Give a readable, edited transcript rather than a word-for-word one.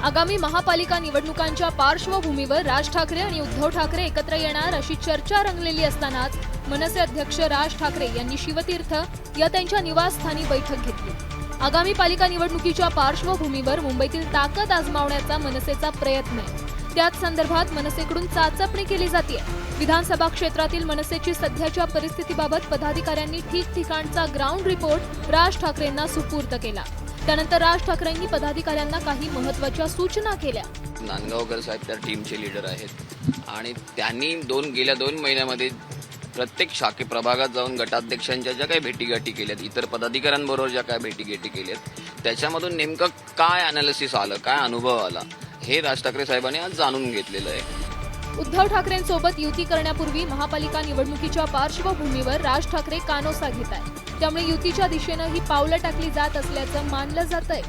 आगामी महापालिका निवडणुकांच्या पार्श्वभूमीवर राज ठाकरे आणि उद्धव ठाकरे एकत्र येणार अशी चर्चा रंगलेली असतानाच मनसे अध्यक्ष राज ठाकरे यांनी शिवतीर्थ या त्यांच्या निवासस्थानी बैठक घेतली। आगामी पालिका निवडणुकीच्या पार्श्वभूमीवर मुंबईतील ताकद आजमावण्याचा मनसेचा प्रयत्न आहे। त्याच संदर्भात मनसेकडून चाचपणी केली जाते। विधानसभा क्षेत्रातील मनसेची सध्याच्या परिस्थितीबाबत पदाधिकाऱ्यांनी ठिकठिकाणचा ग्राउंड रिपोर्ट राज ठाकरेंना सुपूर्द केला। त्यानंतर राज ठाकरेंनी पदाधिकाऱ्यांना काही महत्त्वाच्या सूचना केल्या। नांदगावकर साहेब त्या टीमचे लीडर आहेत आणि त्यांनी गेल्या 2 महिन्यामध्ये प्रत्येक शाखे प्रभागात जाऊन गटाध्यक्षांच्या ज्या काही भेटीगाठी केल्यात, इतर पदाधिकाऱ्यांबरोबर ज्या काही भेटीगाठी केल्यात, त्याच्यामधून नेमकं काय अनालिसिस आलं, काय अनुभव आला, हे राज ठाकरे साहेबांनी आज जाणून घेतलेलं आहे। उद्धव ठाकरेंसोबत युती करण्यापूर्वी महापालिका निवडणुकीच्या पार्श्वभूमीवर राज ठाकरे कानोसा घेत आहेत। त्यामुळे युतीच्या दिशेनं ही पावलं टाकली जात असल्याचं मानलं जातंय।